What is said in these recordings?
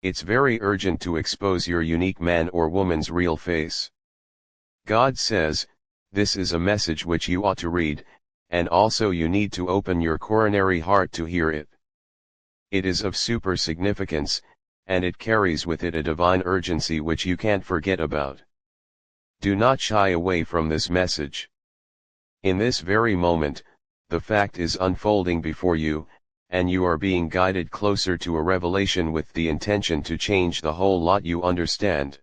It's very urgent to expose your unique man or woman's real face. God says, this is a message which you ought to read, and also you need to open your coronary heart to hear it. It is of super significance, and it carries with it a divine urgency which you can't forget about. Do not shy away from this message. In this very moment, the fact is unfolding before you, and you are being guided closer to a revelation with the intention to change the whole lot you understand.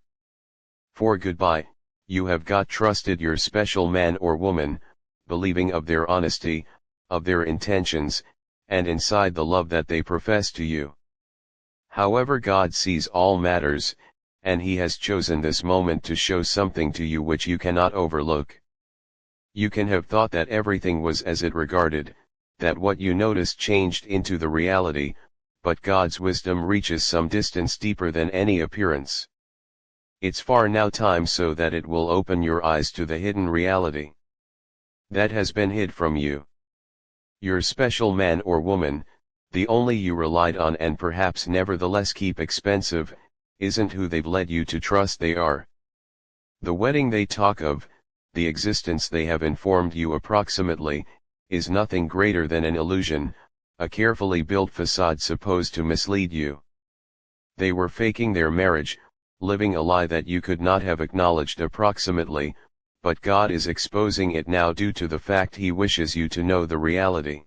For goodbye, you have got trusted your special man or woman, believing of their honesty, of their intentions, and inside the love that they profess to you. However, God sees all matters, and He has chosen this moment to show something to you which you cannot overlook. You can have thought that everything was as it regarded, that what you noticed changed into the reality, but God's wisdom reaches some distance deeper than any appearance. It's far now time so that it will open your eyes to the hidden reality that has been hid from you. Your special man or woman, the only you relied on and perhaps nevertheless keep expensive, isn't who they've led you to trust they are. The wedding they talk of, the existence they have informed you approximately, is nothing greater than an illusion, a carefully built facade supposed to mislead you. They were faking their marriage, living a lie that you could not have acknowledged approximately, but God is exposing it now due to the fact He wishes you to know the reality.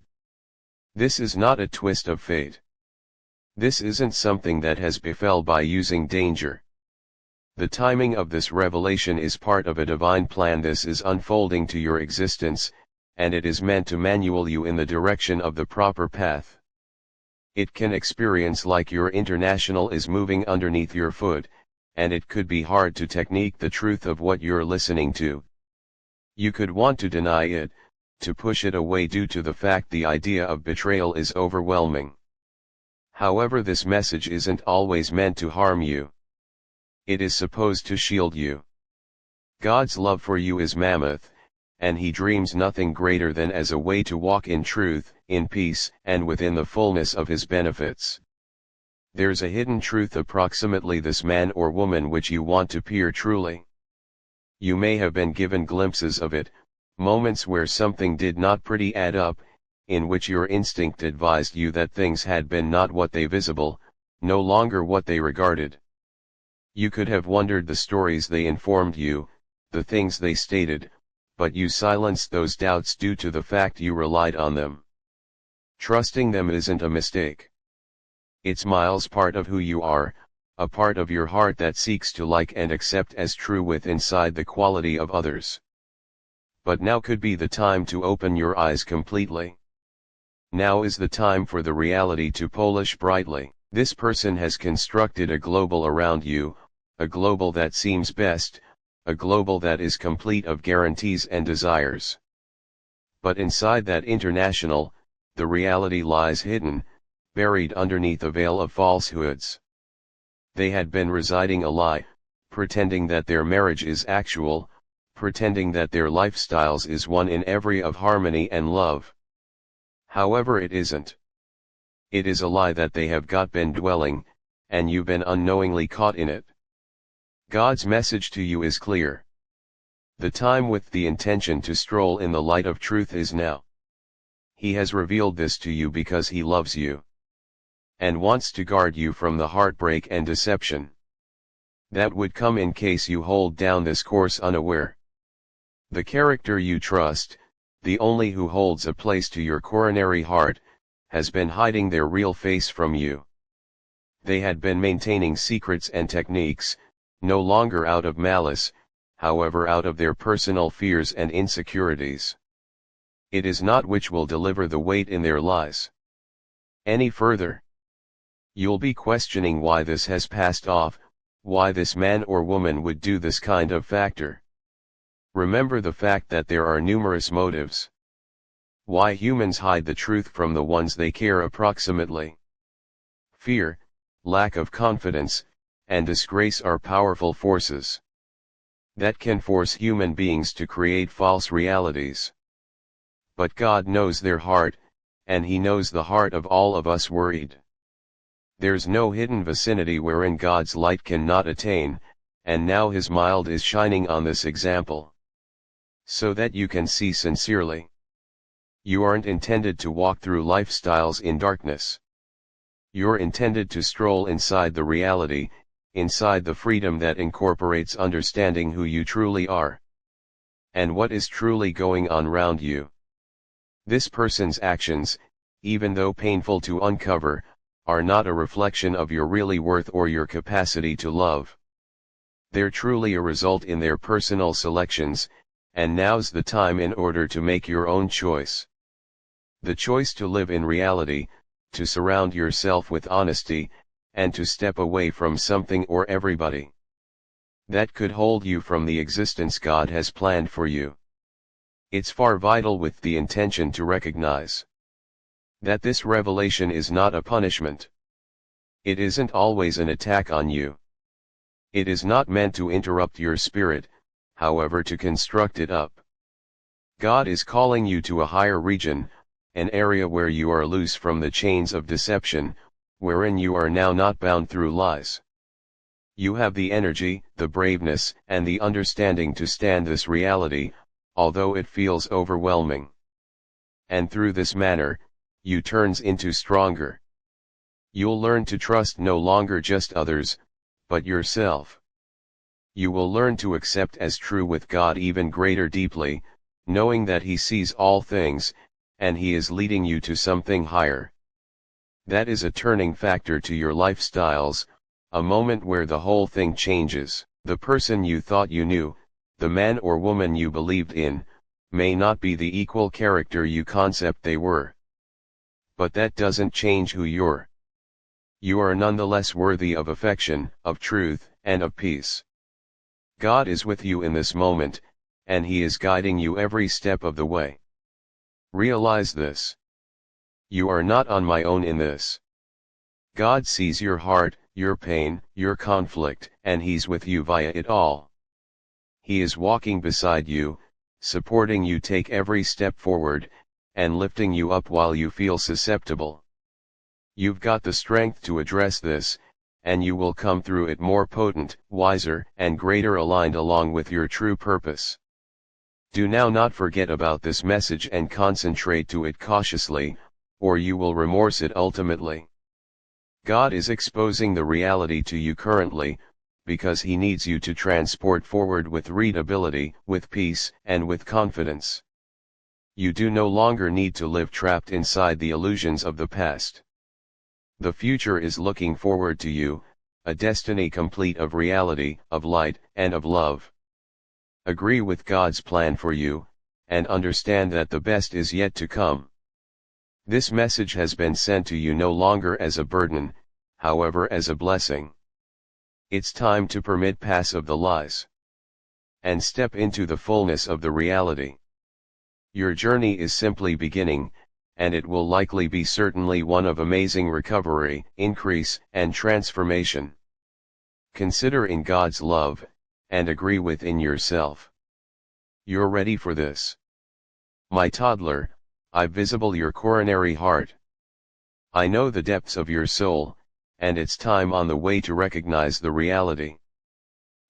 This is not a twist of fate. This isn't something that has befell by using danger. The timing of this revelation is part of a divine plan. This is unfolding to your existence, and it is meant to manual you in the direction of the proper path. It can experience like your international is moving underneath your foot, and it could be hard to technique the truth of what you're listening to. You could want to deny it, to push it away due to the fact the idea of betrayal is overwhelming. However, this message isn't always meant to harm you. It is supposed to shield you. God's love for you is mammoth, and He dreams nothing greater than as a way to walk in truth, in peace, and within the fullness of His benefits. There's a hidden truth approximately this man or woman which you want to peer truly. You may have been given glimpses of it, moments where something did not pretty add up, in which your instinct advised you that things had been not what they visible, no longer what they regarded. You could have wondered the stories they informed you, the things they stated, but you silenced those doubts due to the fact you relied on them. Trusting them isn't a mistake. It's miles part of who you are, a part of your heart that seeks to like and accept as true with inside the quality of others. But now could be the time to open your eyes completely. Now is the time for the reality to polish brightly. This person has constructed a global around you, a global that seems best, a global that is complete of guarantees and desires. But inside that international, the reality lies hidden, buried underneath a veil of falsehoods. They had been residing a lie, pretending that their marriage is actual, pretending that their lifestyles is one in every of harmony and love. However, it isn't. It is a lie that they have got been dwelling, and you've been unknowingly caught in it. God's message to you is clear. The time with the intention to stroll in the light of truth is now. He has revealed this to you because He loves you, and wants to guard you from the heartbreak and deception that would come in case you hold down this course unaware. The character you trust, the only who holds a place to your coronary heart, has been hiding their real face from you. They had been maintaining secrets and techniques, no longer out of malice, however out of their personal fears and insecurities. It is not which will deliver the weight in their lies any further. You'll be questioning why this has passed off, why this man or woman would do this kind of factor. Remember the fact that there are numerous motives why humans hide the truth from the ones they care approximately. Fear, lack of confidence, and disgrace are powerful forces that can force human beings to create false realities. But God knows their heart, and He knows the heart of all of us worried. There's no hidden vicinity wherein God's light cannot attain, and now his mild is shining on this example. So that you can see sincerely. You aren't intended to walk through lifestyles in darkness. You're intended to stroll inside the reality, inside the freedom that incorporates understanding who you truly are. And what is truly going on round you. This person's actions, even though painful to uncover, are not a reflection of your really worth or your capacity to love. They're truly a result in their personal selections, and now's the time in order to make your own choice. The choice to live in reality, to surround yourself with honesty, and to step away from something or everybody that could hold you from the existence God has planned for you. It's far vital with the intention to recognize that this revelation is not a punishment. It isn't always an attack on you. It is not meant to interrupt your spirit, however to construct it up. God is calling you to a higher region, an area where you are loose from the chains of deception, wherein you are now not bound through lies. You have the energy, the braveness, and the understanding to stand this reality, although it feels overwhelming. And through this manner, you turns into stronger. You'll learn to trust no longer just others, but yourself. You will learn to accept as true with God even greater deeply, knowing that He sees all things, and He is leading you to something higher. That is a turning factor to your lifestyles, a moment where the whole thing changes. The person you thought you knew, the man or woman you believed in, may not be the equal character you concept they were. But that doesn't change who you're. You are nonetheless worthy of affection, of truth, and of peace. God is with you in this moment, and He is guiding you every step of the way. Realize this. You are not on my own in this. God sees your heart, your pain, your conflict, and He's with you via it all. He is walking beside you, supporting you take every step forward, and lifting you up while you feel susceptible. You've got the strength to address this, and you will come through it more potent, wiser, and greater aligned along with your true purpose. Do now not forget about this message and concentrate to it cautiously, or you will remorse it ultimately. God is exposing the reality to you currently, because He needs you to transport forward with readability, with peace, and with confidence. You do no longer need to live trapped inside the illusions of the past. The future is looking forward to you, a destiny complete of reality, of light, and of love. Agree with God's plan for you, and understand that the best is yet to come. This message has been sent to you no longer as a burden, however as a blessing. It's time to permit pass of the lies, and step into the fullness of the reality. Your journey is simply beginning, and it will likely be certainly one of amazing recovery, increase, and transformation. Consider in God's love, and agree within yourself. You're ready for this. My toddler, I visible your coronary heart. I know the depths of your soul, and it's time on the way to recognize the reality.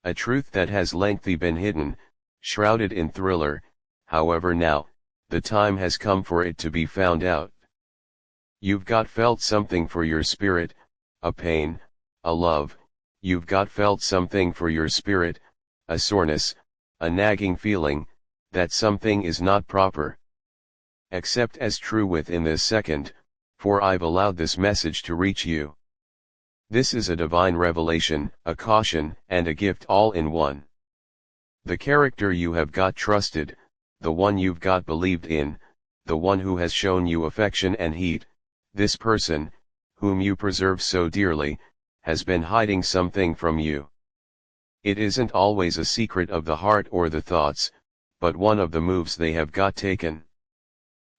A truth that has lengthy been hidden, shrouded in thriller, however now, the time has come for it to be found out. You've got felt something for your spirit, a pain, a love, you've got felt something for your spirit, a soreness, a nagging feeling, that something is not proper. Accept as true within this second, for I've allowed this message to reach you. This is a divine revelation, a caution, and a gift all in one. The character you have got trusted, the one you've got believed in, the one who has shown you affection and heed, this person, whom you preserve so dearly, has been hiding something from you. It isn't always a secret of the heart or the thoughts, but one of the moves they have got taken.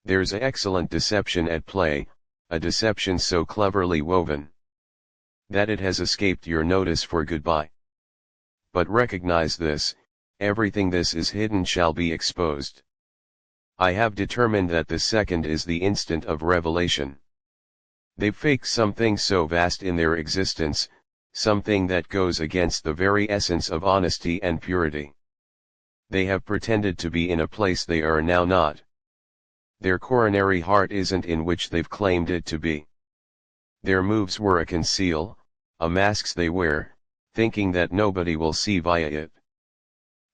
There's an excellent deception at play, a deception so cleverly woven that it has escaped your notice for goodbye. But recognize this, everything this is hidden shall be exposed. I have determined that the second is the instant of revelation. They fake something so vast in their existence, something that goes against the very essence of honesty and purity. They have pretended to be in a place they are now not. Their coronary heart isn't in which they've claimed it to be. Their moves were a conceal, a masks they wear, thinking that nobody will see via it.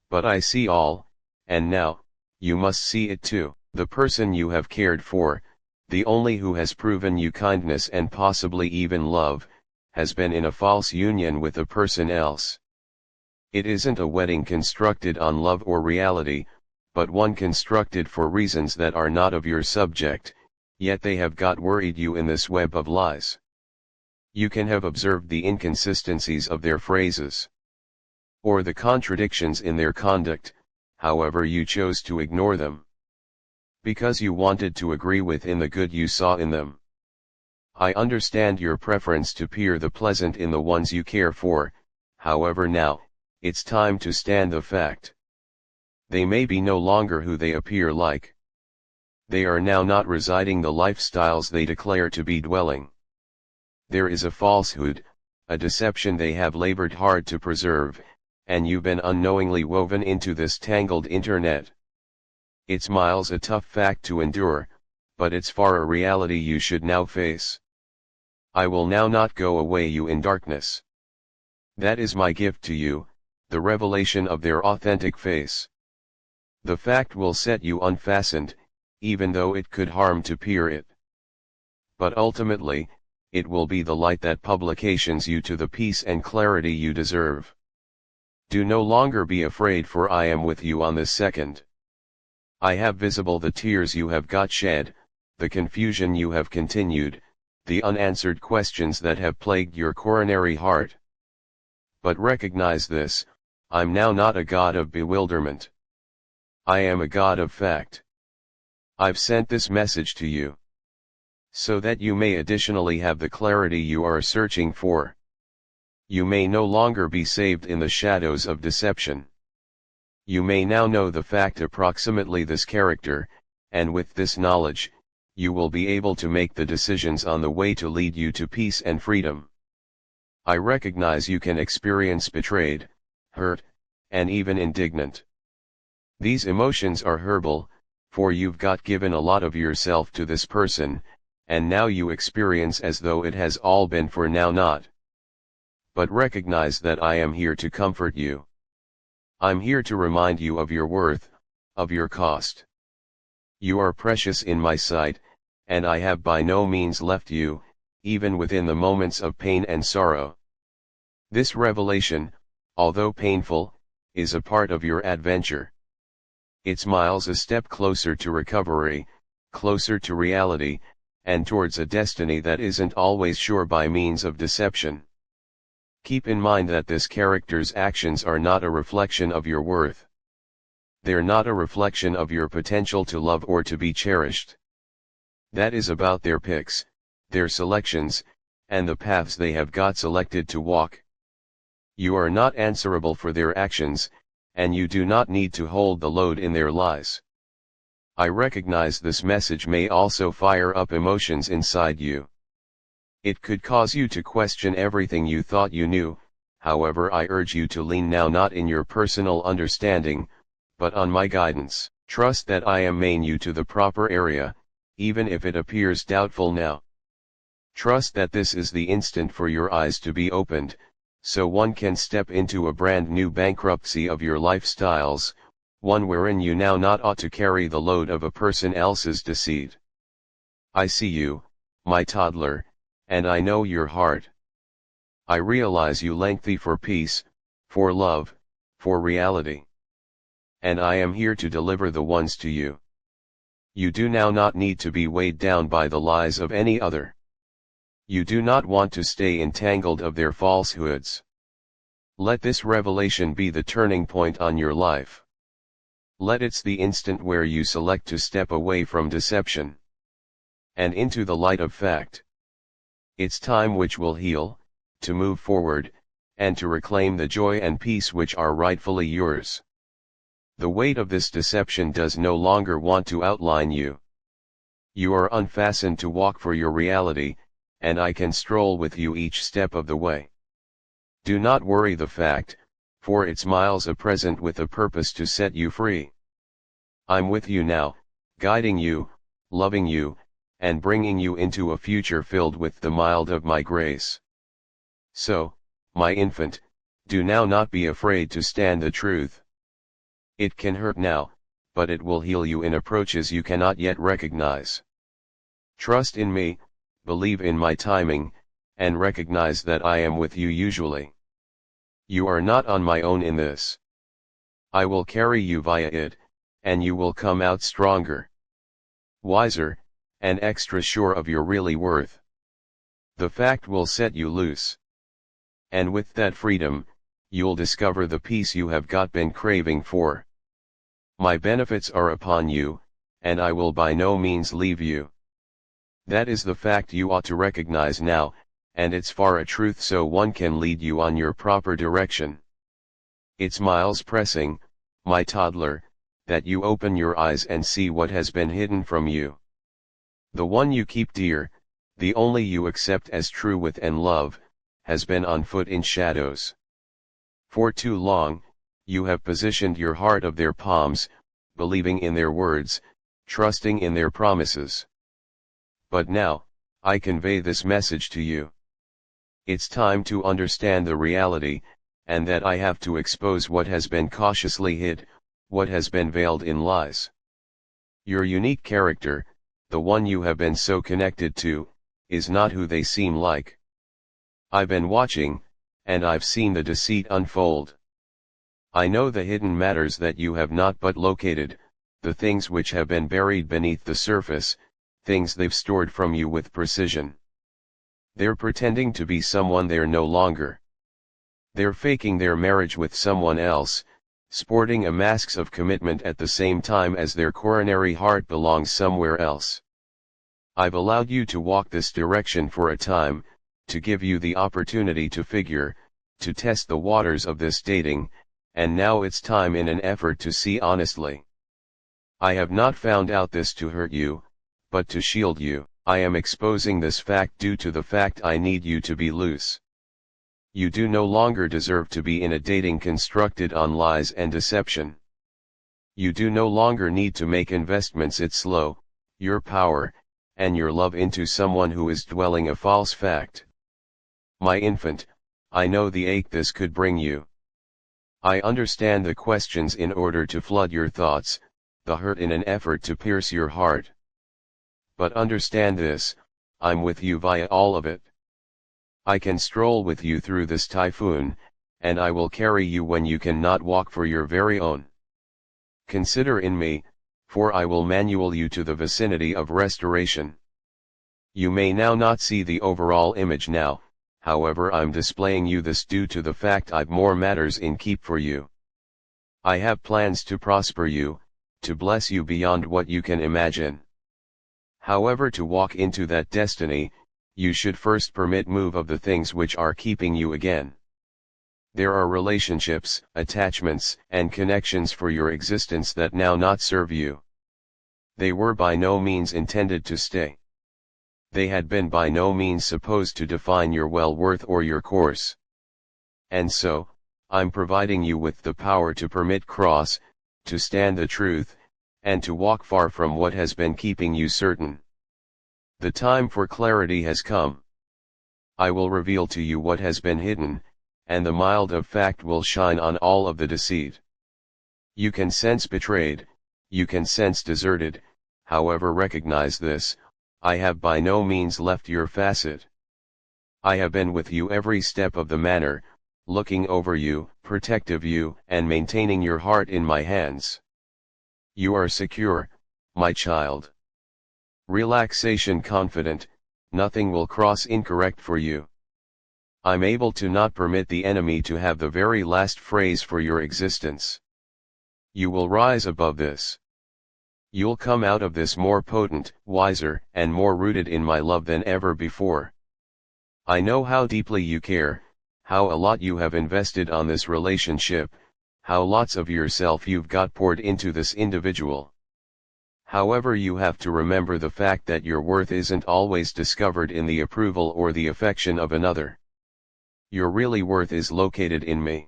But I see all, and now, you must see it too. The person you have cared for, the only who has proven you kindness and possibly even love, has been in a false union with a person else. It isn't a wedding constructed on love or reality, but one constructed for reasons that are not of your subject, yet they have got worried you in this web of lies. You can have observed the inconsistencies of their phrases, or the contradictions in their conduct, however you chose to ignore them, because you wanted to agree with in the good you saw in them. I understand your preference to peer the pleasant in the ones you care for, however now, it's time to stand the fact. They may be no longer who they appear like. They are now not residing the lifestyles they declare to be dwelling. There is a falsehood, a deception they have labored hard to preserve, and you've been unknowingly woven into this tangled internet. It's miles a tough fact to endure, but it's far a reality you should now face. I will now not go away you in darkness. That is my gift to you, the revelation of their authentic face. The fact will set you unfastened, even though it could harm to peer it. But ultimately, it will be the light that publications you to the peace and clarity you deserve. Do no longer be afraid, for I am with you on this second. I have visible the tears you have got shed, the confusion you have continued, the unanswered questions that have plagued your coronary heart. But recognize this, I'm now not a god of bewilderment. I am a God of fact. I've sent this message to you, so that you may additionally have the clarity you are searching for. You may no longer be saved in the shadows of deception. You may now know the fact approximately this character, and with this knowledge, you will be able to make the decisions on the way to lead you to peace and freedom. I recognize you can experience betrayed, hurt, and even indignant. These emotions are herbal, for you've got given a lot of yourself to this person, and now you experience as though it has all been for now not. But recognize that I am here to comfort you. I'm here to remind you of your worth, of your cost. You are precious in my sight, and I have by no means left you, even within the moments of pain and sorrow. This revelation, although painful, is a part of your adventure. It's miles a step closer to recovery, closer to reality, and towards a destiny that isn't always sure by means of deception. Keep in mind that this character's actions are not a reflection of your worth. They're not a reflection of your potential to love or to be cherished. That is about their picks, their selections, and the paths they have got selected to walk. You are not answerable for their actions, and you do not need to hold the load in their lies. I recognize this message may also fire up emotions inside you. It could cause you to question everything you thought you knew, however I urge you to lean now not in your personal understanding, but on my guidance. Trust that I am main you to the proper area, even if it appears doubtful now. Trust that this is the instant for your eyes to be opened, so one can step into a brand new bankruptcy of your lifestyles, one wherein you now not ought to carry the load of a person else's deceit. I see you, my toddler, and I know your heart. I realize you lengthy for peace, for love, for reality. And I am here to deliver the ones to you. You do now not need to be weighed down by the lies of any other. You do not want to stay entangled of their falsehoods. Let this revelation be the turning point on your life. Let it's the instant where you select to step away from deception and into the light of fact. It's time which will heal, to move forward, and to reclaim the joy and peace which are rightfully yours. The weight of this deception does no longer want to outline you. You are unfastened to walk for your reality, and I can stroll with you each step of the way. Do not worry the fact, for it's miles a present with a purpose to set you free. I'm with you now, guiding you, loving you, and bringing you into a future filled with the mild of my grace. So, my infant, do now not be afraid to stand the truth. It can hurt now, but it will heal you in approaches you cannot yet recognize. Trust in me, believe in my timing, and recognize that I am with you usually. You are not on my own in this. I will carry you via it, and you will come out stronger, wiser, and extra sure of your really worth. The fact will set you loose. And with that freedom, you'll discover the peace you have been craving for. My benefits are upon you, and I will by no means leave you. That is the fact you ought to recognize now, and it's far a truth so one can lead you on your proper direction. It's miles pressing, my toddler, that you open your eyes and see what has been hidden from you. The one you keep dear, the only you accept as true with and love, has been on foot in shadows. For too long, you have positioned your heart of their palms, believing in their words, trusting in their promises. But now, I convey this message to you. It's time to understand the reality, and that I have to expose what has been cautiously hid, what has been veiled in lies. Your unique character, the one you have been so connected to, is not who they seem like. I've been watching, and I've seen the deceit unfold. I know the hidden matters that you have not but located, the things which have been buried beneath the surface, things they've stored from you with precision. They're pretending to be someone they're no longer. They're faking their marriage with someone else, sporting a masks of commitment at the same time as their coronary heart belongs somewhere else. I've allowed you to walk this direction for a time, to give you the opportunity to test the waters of this dating, and now it's time in an effort to see honestly. I have not found out this to hurt you, but to shield you. I am exposing this fact due to the fact I need you to be loose. You do no longer deserve to be in a dating constructed on lies and deception. You do no longer need to make investments your power, and your love into someone who is dwelling a false fact. My infant, I know the ache this could bring you. I understand the questions in order to flood your thoughts, the hurt in an effort to pierce your heart. But understand this, I'm with you via all of it. I can stroll with you through this typhoon, and I will carry you when you cannot walk for your very own. Consider in me, for I will manual you to the vicinity of restoration. You may now not see the overall image now, however I'm displaying you this due to the fact I've more matters in keep for you. I have plans to prosper you, to bless you beyond what you can imagine. However, to walk into that destiny, you should first permit move of the things which are keeping you again. There are relationships, attachments, and connections for your existence that now not serve you. They were by no means intended to stay. They had been by no means supposed to define your well-worth or your course. And so, I'm providing you with the power to permit cross, to stand the truth, and to walk far from what has been keeping you certain. The time for clarity has come. I will reveal to you what has been hidden, and the mild of fact will shine on all of the deceit. You can sense betrayed, you can sense deserted, however recognize this, I have by no means left your facet. I have been with you every step of the manner, looking over you, protective you, and maintaining your heart in my hands. You are secure, my child. Relaxation confident, nothing will cross incorrect for you. I'm able to not permit the enemy to have the very last phrase for your existence. You will rise above this. You'll come out of this more potent, wiser, and more rooted in my love than ever before. I know how deeply you care, how a lot you have invested on this relationship, how lots of yourself you've poured into this individual. However, you have to remember the fact that your worth isn't always discovered in the approval or the affection of another. Your really worth is located in me.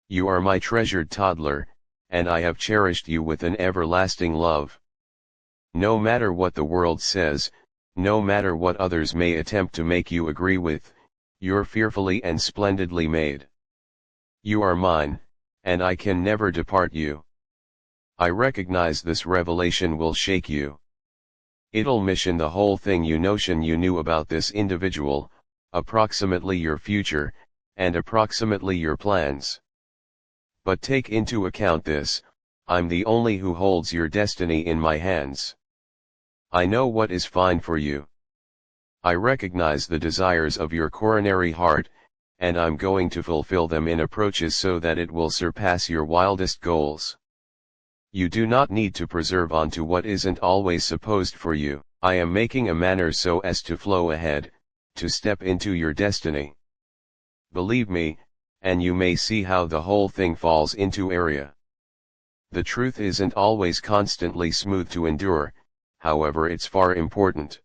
You are my treasured toddler, and I have cherished you with an everlasting love. No matter what the world says, no matter what others may attempt to make you agree with, you're fearfully and splendidly made. You are mine, and I can never depart you. I recognize this revelation will shake you. It'll mission the whole thing you notion you knew about this individual, approximately your future, and approximately your plans. But take into account this: I'm the only who holds your destiny in my hands. I know what is fine for you. I recognize the desires of your coronary heart, and I'm going to fulfill them in approaches so that it will surpass your wildest goals. You do not need to preserve onto what isn't always supposed for you. I am making a manner so as to flow ahead, to step into your destiny. Believe me, and you may see how the whole thing falls into area. The truth isn't always constantly smooth to endure, however it's far important.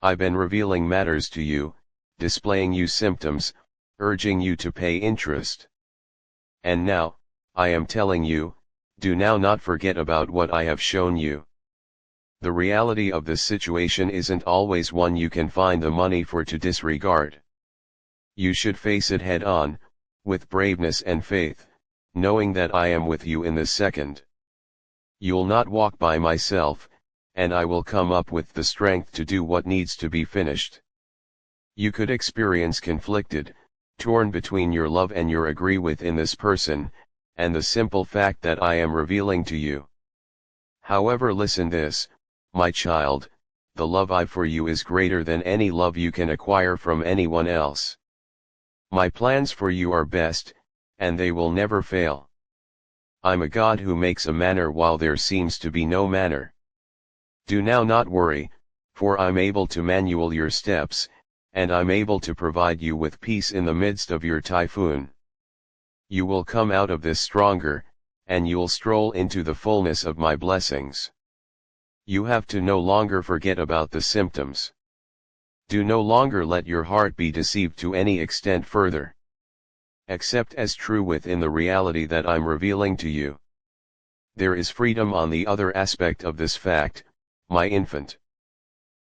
I've been revealing matters to you, displaying you symptoms, urging you to pay interest. And now, I am telling you, do now not forget about what I have shown you. The reality of this situation isn't always one you can find the money for to disregard. You should face it head on, with braveness and faith, knowing that I am with you in this second. You'll not walk by myself, and I will come up with the strength to do what needs to be finished. You could experience conflicted, torn between your love and your agree with in this person, and the simple fact that I am revealing to you. However, listen this, my child, the love I for you is greater than any love you can acquire from anyone else. My plans for you are best, and they will never fail. I'm a God who makes a manner while there seems to be no manner. Do now not worry, for I'm able to manual your steps, and I'm able to provide you with peace in the midst of your typhoon. You will come out of this stronger, and you'll stroll into the fullness of my blessings. You have to no longer forget about the symptoms. Do no longer let your heart be deceived to any extent further. Accept as true within the reality that I'm revealing to you. There is freedom on the other aspect of this fact, my infant.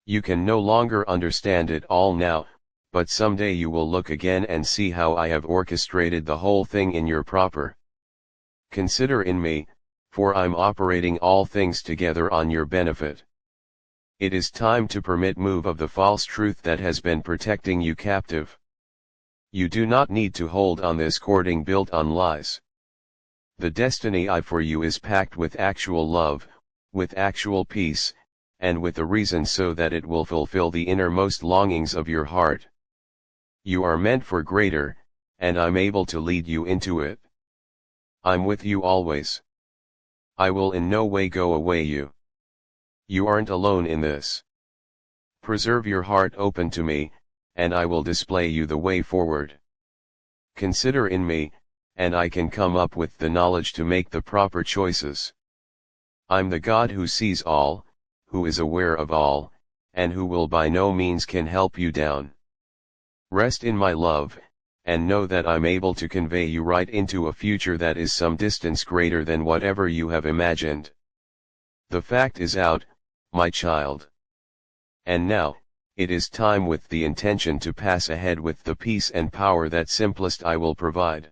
You can no longer understand it all now, but someday you will look again and see how I have orchestrated the whole thing in your proper. Consider in me, for I'm operating all things together on your benefit. It is time to permit move of the false truth that has been protecting you captive. You do not need to hold on this cording built on lies. The destiny I for you is packed with actual love, with actual peace, and with a reason so that it will fulfill the innermost longings of your heart. You are meant for greater, and I'm able to lead you into it. I'm with you always. I will in no way go away you. You aren't alone in this. Preserve your heart open to me, and I will display you the way forward. Consider in me, and I can come up with the knowledge to make the proper choices. I'm the God who sees all, who is aware of all, and who will by no means can help you down. Rest in my love, and know that I'm able to convey you right into a future that is some distance greater than whatever you have imagined. The fact is out, my child. And now, it is time with the intention to pass ahead with the peace and power that simplest I will provide.